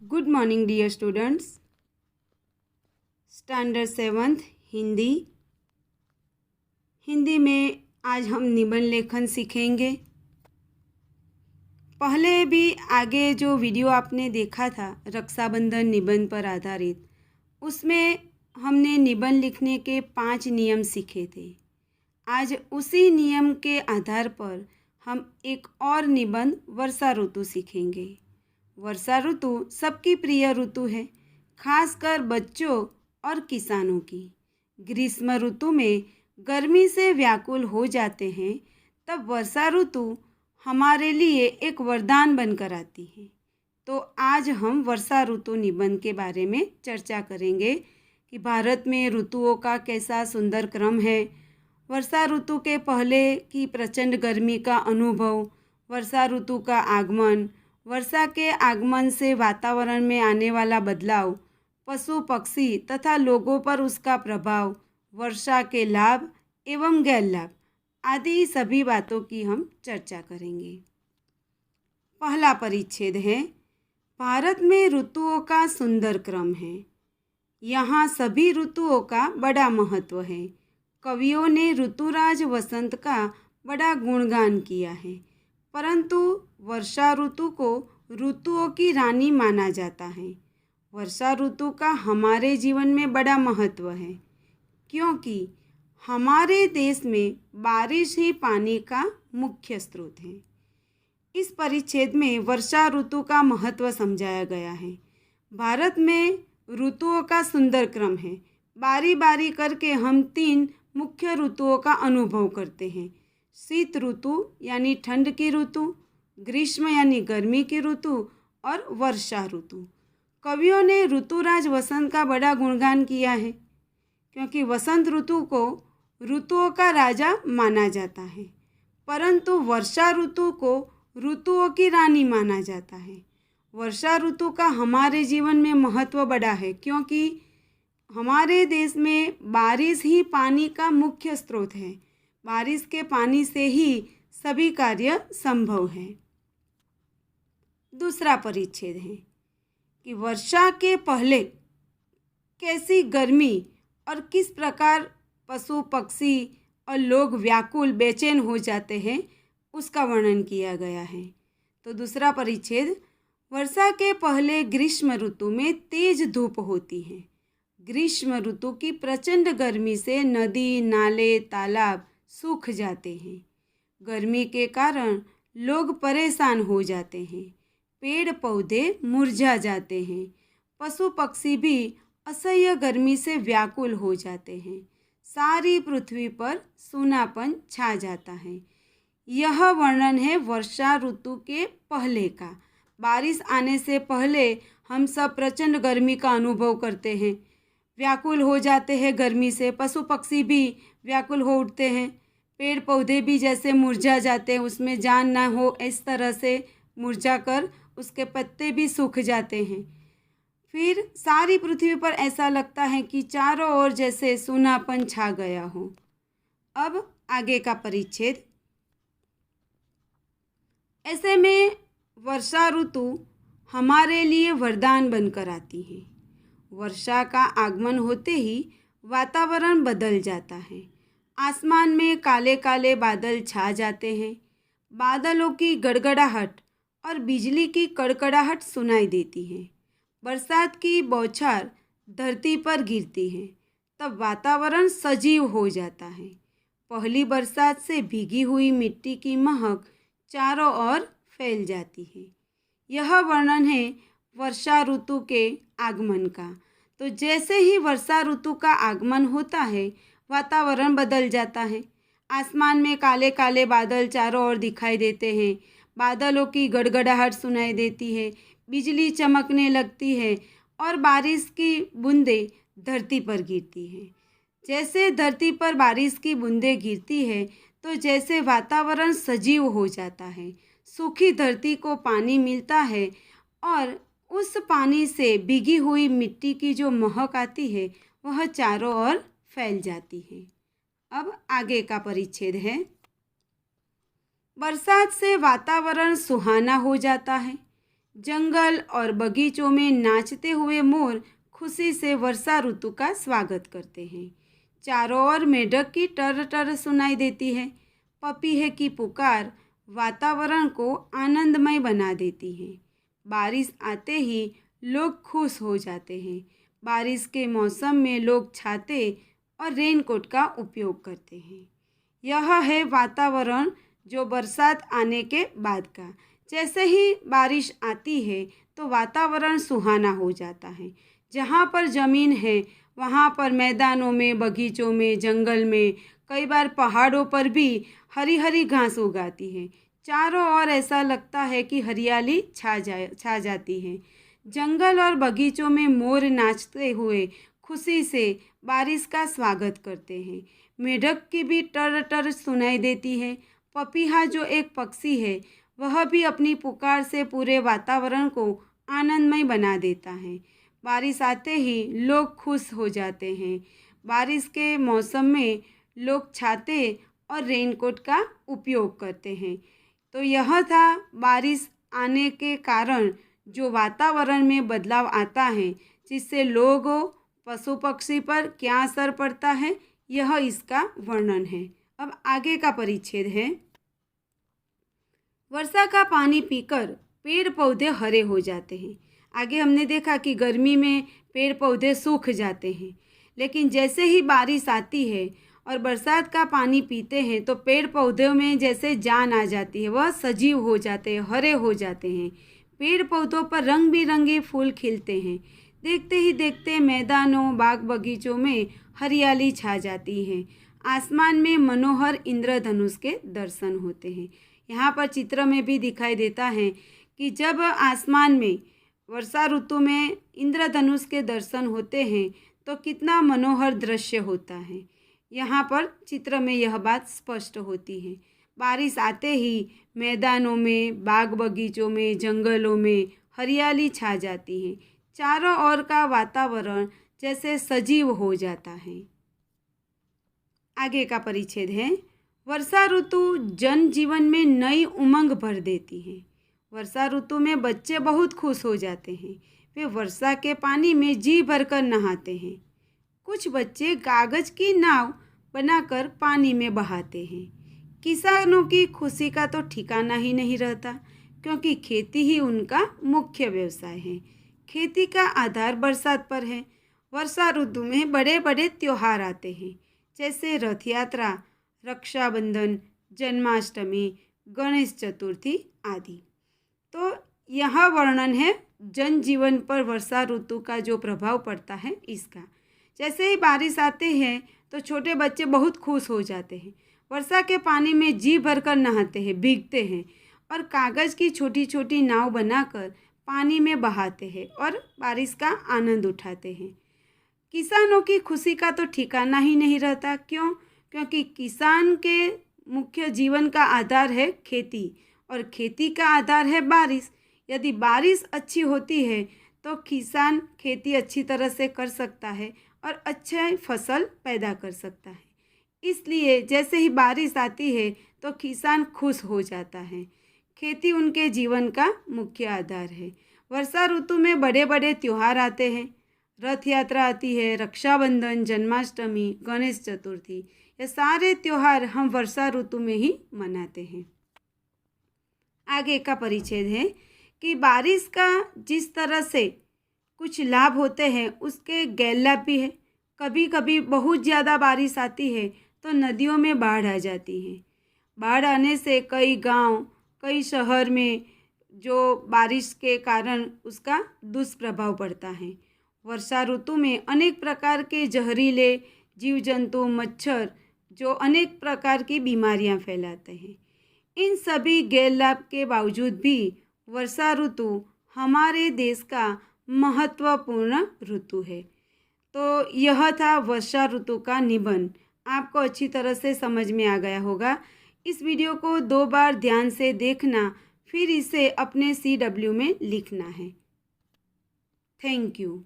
Good morning dear students. Standard 7th Hindi. Hindi में आज हम निबंध लेखन सीखेंगे। पहले भी आगे जो वीडियो आपने देखा था रक्षाबंधन निबंध पर आधारित, उसमें हमने निबंध लिखने के 5 नियम सीखे थे। आज उसी नियम के आधार पर हम एक और निबंध वर्षा ऋतु सीखेंगे। वर्षा ऋतु सबकी प्रिय ऋतु है, खासकर बच्चों और किसानों की। ग्रीष्म ऋतु में गर्मी से व्याकुल हो जाते हैं, तब वर्षा ऋतु हमारे लिए एक वरदान बनकर आती है। तो आज हम वर्षा ऋतु निबंध के बारे में चर्चा करेंगे कि भारत में ऋतुओं का कैसा सुंदर क्रम है, वर्षा ऋतु के पहले की प्रचंड गर्मी का अनुभव, वर्षा ऋतु का आगमन, वर्षा के आगमन से वातावरण में आने वाला बदलाव, पशु पक्षी तथा लोगों पर उसका प्रभाव, वर्षा के लाभ एवं गैर लाभ आदि सभी बातों की हम चर्चा करेंगे। पहला परिच्छेद है भारत में ऋतुओं का सुंदर क्रम है। यहाँ सभी ऋतुओं का बड़ा महत्व है। कवियों ने ऋतुराज वसंत का बड़ा गुणगान किया है, परंतु वर्षा ऋतु को ऋतुओं की रानी माना जाता है। वर्षा ऋतु का हमारे जीवन में बड़ा महत्व है, क्योंकि हमारे देश में बारिश ही पानी का मुख्य स्रोत है। इस परिच्छेद में वर्षा ऋतु का महत्व समझाया गया है। भारत में ऋतुओं का सुंदर क्रम है। बारी बारी करके हम 3 मुख्य ऋतुओं का अनुभव करते हैं। शीत ऋतु यानी ठंड की ऋतु, ग्रीष्म यानी गर्मी की ऋतु और वर्षा ऋतु। कवियों ने ऋतुराज वसंत का बड़ा गुणगान किया है, क्योंकि वसंत ऋतु को ऋतुओं का राजा माना जाता है, परंतु वर्षा ऋतु को ऋतुओं की रानी माना जाता है। वर्षा ऋतु का हमारे जीवन में महत्व बड़ा है, क्योंकि हमारे देश में बारिश ही पानी का मुख्य स्रोत है। बारिश के पानी से ही सभी कार्य संभव है। दूसरा परिच्छेद है कि वर्षा के पहले कैसी गर्मी और किस प्रकार पशु पक्षी और लोग व्याकुल बेचैन हो जाते हैं, उसका वर्णन किया गया है। तो दूसरा परिच्छेद, वर्षा के पहले ग्रीष्म ऋतु में तेज धूप होती है। ग्रीष्म ऋतु की प्रचंड गर्मी से नदी, नाले, तालाब सूख जाते हैं। गर्मी के कारण लोग परेशान हो जाते हैं। पेड़ पौधे मुरझा जाते हैं। पशु पक्षी भी असह्य गर्मी से व्याकुल हो जाते हैं। सारी पृथ्वी पर सूनापन छा जाता है। यह वर्णन है वर्षा ऋतु के पहले का। बारिश आने से पहले हम सब प्रचंड गर्मी का अनुभव करते हैं, व्याकुल हो जाते हैं गर्मी से। पशु पक्षी भी व्याकुल हो उठते हैं। पेड़ पौधे भी जैसे मुरझा जाते हैं, उसमें जान ना हो इस तरह से मुरझा कर उसके पत्ते भी सूख जाते हैं। फिर सारी पृथ्वी पर ऐसा लगता है कि चारों ओर जैसे सूनापन छा गया हो। अब आगे का परिच्छेद। ऐसे में वर्षा ऋतु हमारे लिए वरदान बनकर आती है। वर्षा का आगमन होते ही वातावरण बदल जाता है। आसमान में काले काले बादल छा जाते हैं। बादलों की गड़गड़ाहट और बिजली की कड़कड़ाहट सुनाई देती है। बरसात की बौछार धरती पर गिरती है, तब वातावरण सजीव हो जाता है। पहली बरसात से भीगी हुई मिट्टी की महक चारों ओर फैल जाती है। यह वर्णन है वर्षा ऋतु के आगमन का। तो जैसे ही वर्षा ऋतु का आगमन होता है, वातावरण बदल जाता है। आसमान में काले काले बादल चारों ओर दिखाई देते हैं। बादलों की गड़गड़ाहट सुनाई देती है, बिजली चमकने लगती है और बारिश की बूंदें धरती पर गिरती हैं। जैसे धरती पर बारिश की बूंदें गिरती है, तो जैसे वातावरण सजीव हो जाता है। सूखी धरती को पानी मिलता है और उस पानी से भीगी हुई मिट्टी की जो महक आती है, वह चारों ओर फैल जाती है। अब आगे का परिच्छेद है। बरसात से वातावरण सुहाना हो जाता है। जंगल और बगीचों में नाचते हुए मोर खुशी से वर्षा ऋतु का स्वागत करते हैं। चारों ओर मेढक की टर टर सुनाई देती है। पपीहे की पुकार वातावरण को आनंदमय बना देती है। बारिश आते ही लोग खुश हो जाते हैं। बारिश के मौसम में लोग छाते और रेनकोट का उपयोग करते हैं। यह है वातावरण जो बरसात आने के बाद का। जैसे ही बारिश आती है तो वातावरण सुहाना हो जाता है। जहाँ पर ज़मीन है वहाँ पर मैदानों में, बगीचों में, जंगल में, कई बार पहाड़ों पर भी हरी हरी घास उगाती है। चारों ओर ऐसा लगता है कि हरियाली छा जाती है। जंगल और बगीचों में मोर नाचते हुए खुशी से बारिश का स्वागत करते हैं। मेढक की भी टर टर सुनाई देती है। पपीहा जो एक पक्षी है वह भी अपनी पुकार से पूरे वातावरण को आनंदमय बना देता है। बारिश आते ही लोग खुश हो जाते हैं। बारिश के मौसम में लोग छाते और रेनकोट का उपयोग करते हैं। तो यह था बारिश आने के कारण जो वातावरण में बदलाव आता है, जिससे लोगों, पशु पक्षी पर क्या असर पड़ता है, यह इसका वर्णन है। अब आगे का परिच्छेद है। वर्षा का पानी पीकर पेड़ पौधे हरे हो जाते हैं। आगे हमने देखा कि गर्मी में पेड़ पौधे सूख जाते हैं, लेकिन जैसे ही बारिश आती है और बरसात का पानी पीते हैं तो पेड़ पौधों में जैसे जान आ जाती है, वह सजीव हो जाते हैं, हरे हो जाते हैं। पेड़ पौधों पर रंग बिरंगे फूल खिलते हैं। देखते ही देखते मैदानों, बाग बगीचों में हरियाली छा जाती है। आसमान में मनोहर इंद्रधनुष के दर्शन होते हैं। यहाँ पर चित्र में भी दिखाई देता है कि जब आसमान में वर्षा ऋतु में इंद्रधनुष के दर्शन होते हैं तो कितना मनोहर दृश्य होता है। यहाँ पर चित्र में यह बात स्पष्ट होती है। बारिश आते ही मैदानों में, बाग बगीचों में, जंगलों में हरियाली छा जाती है। चारों ओर का वातावरण जैसे सजीव हो जाता है। आगे का परिच्छेद है। वर्षा ऋतु जनजीवन में नई उमंग भर देती है। वर्षा ऋतु में बच्चे बहुत खुश हो जाते हैं। वे वर्षा के पानी में जी भरकर नहाते हैं। कुछ बच्चे कागज की नाव बनाकर पानी में बहाते हैं। किसानों की खुशी का तो ठिकाना ही नहीं रहता, क्योंकि खेती ही उनका मुख्य व्यवसाय है। खेती का आधार बरसात पर है। वर्षा ऋतु में बड़े बड़े त्योहार आते हैं, जैसे रथ यात्रा, रक्षाबंधन, जन्माष्टमी, गणेश चतुर्थी आदि। तो यह वर्णन है जनजीवन पर वर्षा ऋतु का जो प्रभाव पड़ता है इसका। जैसे ही बारिश आते हैं तो छोटे बच्चे बहुत खुश हो जाते हैं। वर्षा के पानी में जी भरकर नहाते हैं, भीगते हैं और कागज़ की छोटी छोटी नाव बनाकर पानी में बहाते हैं और बारिश का आनंद उठाते हैं। किसानों की खुशी का तो ठिकाना ही नहीं रहता। क्यों? क्योंकि किसान के मुख्य जीवन का आधार है खेती और खेती का आधार है बारिश। यदि बारिश अच्छी होती है तो किसान खेती अच्छी तरह से कर सकता है और अच्छी फसल पैदा कर सकता है। इसलिए जैसे ही बारिश आती है तो किसान खुश हो जाता है। खेती उनके जीवन का मुख्य आधार है। वर्षा ऋतु में बड़े बड़े त्यौहार आते हैं। रथ यात्रा आती है, रक्षाबंधन, जन्माष्टमी, गणेश चतुर्थी, ये सारे त्यौहार हम वर्षा ऋतु में ही मनाते हैं। आगे का परिच्छेद है कि बारिश का जिस तरह से कुछ लाभ होते हैं उसके गैर लाभ भी है। कभी कभी बहुत ज़्यादा बारिश आती है तो नदियों में बाढ़ आ जाती है। बाढ़ आने से कई गांव, कई शहर में जो बारिश के कारण उसका दुष्प्रभाव पड़ता है। वर्षा ऋतु में अनेक प्रकार के जहरीले जीव जंतु, मच्छर जो अनेक प्रकार की बीमारियां फैलाते हैं। इन सभी गैर लाभ के बावजूद भी वर्षा ऋतु हमारे देश का महत्वपूर्ण ऋतु है। तो यह था वर्षा ऋतु का निबंध। आपको अच्छी तरह से समझ में आ गया होगा। इस वीडियो को 2 बार ध्यान से देखना, फिर इसे अपने CW में लिखना है। Thank you.